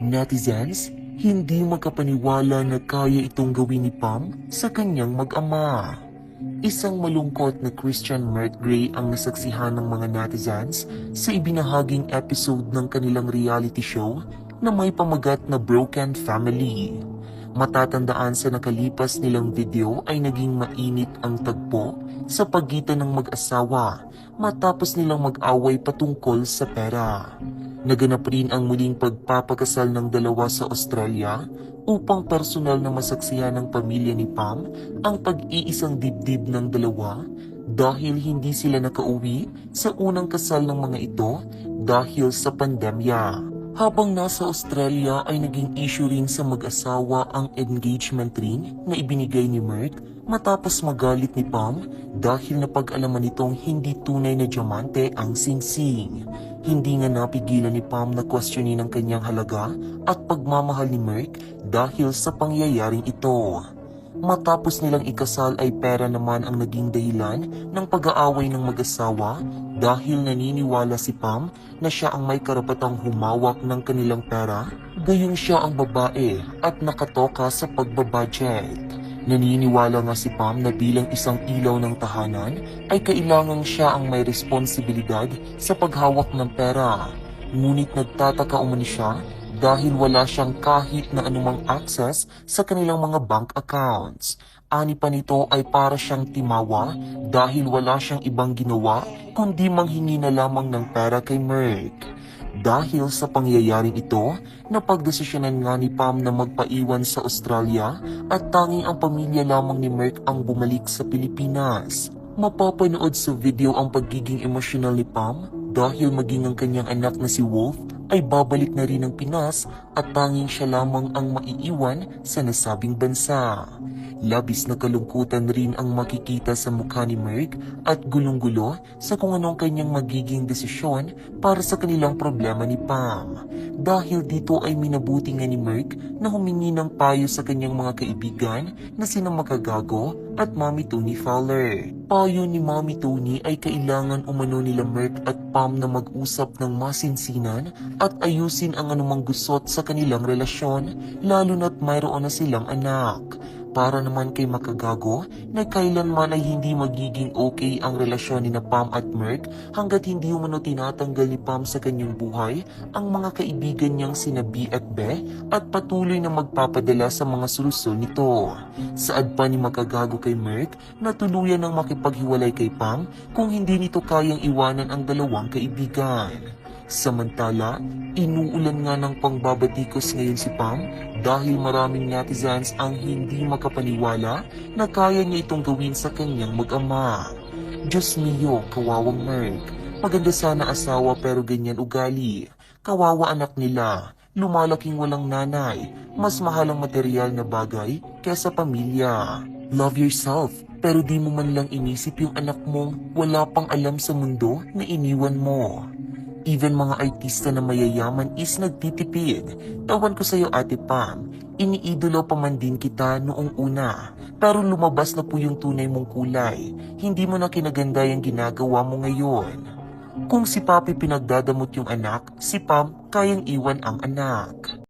Netizens, hindi magkapaniwala na kaya itong gawin ni Pam sa kanyang mag-ama. Isang malungkot na Christian Murray ang nasaksihan ng mga netizens sa ibinahaging episode ng kanilang reality show na may pamagat na Broken Family. Matatandaan sa nakalipas nilang video ay naging mainit ang tagpo sa pagitan ng mag-asawa matapos nilang mag-away patungkol sa pera. Naganap rin ang muling pagpapakasal ng dalawa sa Australia upang personal na masaksihan ng pamilya ni Pam ang pag-iisang dibdib ng dalawa dahil hindi sila nakauwi sa unang kasal ng mga ito dahil sa pandemya. Habang nasa Australia ay naging issue rin sa mag-asawa ang engagement ring na ibinigay ni Merck matapos magalit ni Pam dahil napag-alaman nitong hindi tunay na diamante ang singsing. Hindi nga napigilan ni Pam na questionin ang kanyang halaga at pagmamahal ni Merck dahil sa pangyayaring ito. Matapos nilang ikasal ay pera naman ang naging dahilan ng pag-aaway ng mag-asawa dahil naniniwala si Pam na siya ang may karapatang humawak ng kanilang pera, gayong siya ang babae at nakatoka sa pagbabudget. Naniniwala nga si Pam na bilang isang ilaw ng tahanan ay kailangang siya ang may responsibilidad sa paghawak ng pera. Ngunit nagtataka umani siya dahil wala siyang kahit na anumang access sa kanilang mga bank accounts. Ani pa nito ay para siyang timawa dahil wala siyang ibang ginawa kundi manghingi na lamang ng pera kay Merck. Dahil sa pangyayaring ito, napagdesisyonan nga ni Pam na magpaiwan sa Australia at tanging ang pamilya lamang ni Merck ang bumalik sa Pilipinas. Mapapanood sa video ang pagiging emosyonal ni Pam dahil maging ang kanyang anak na si Wolf ay babalik na rin ng Pinas at tanging siya lamang ang maiiwan sa nasabing bansa. Labis na kalungkutan rin ang makikita sa mukha ni Merck at gulong-gulo sa kung anong kanyang magiging desisyon para sa kanilang problema ni Pam. Dahil dito ay minabuti nga ni Merck na humingi ng payo sa kanyang mga kaibigan na sina Makagago at Mami Tony Fowler. Payo ni Mami Tony ay kailangan umano nila Merck at Pam na mag-usap ng masinsinan at ayusin ang anumang gusot sa kanilang relasyon lalo na't mayroon na silang anak. Para naman kay Makagago na kailanman ay hindi magiging okay ang relasyon ni na Pam at Merck hanggat hindi umano tinatanggal ni Pam sa kanyang buhay ang mga kaibigan niyang sina B at Be at patuloy na magpapadala sa mga solusyon nito. Saad pa ni Makagago kay Merck na tuluyan ng makipaghiwalay kay Pam kung hindi nito kayang iwanan ang dalawang kaibigan. Samantala, inuulan nga ng pangbabatikos ngayon si Pam dahil maraming netizens ang hindi makapaniwala na kaya niya itong gawin sa kanyang mag-ama. Diyos mio, kawawang Merck. Maganda sana asawa pero ganyan ugali. Kawawa anak nila. Lumalaking walang nanay. Mas mahal ang material na bagay kesa pamilya. Love yourself. Pero di mo man lang inisip yung anak mong wala pang alam sa mundo na iniwan mo. Even mga artista na mayayaman is nagtitipid. Tawan ko sa'yo Ate Pam, iniidolo pa man din kita noong una. Pero lumabas na po yung tunay mong kulay. Hindi mo na kinaganda yung ginagawa mo ngayon. Kung si Papi pinagdadamot yung anak, si Pam kayang iwan ang anak.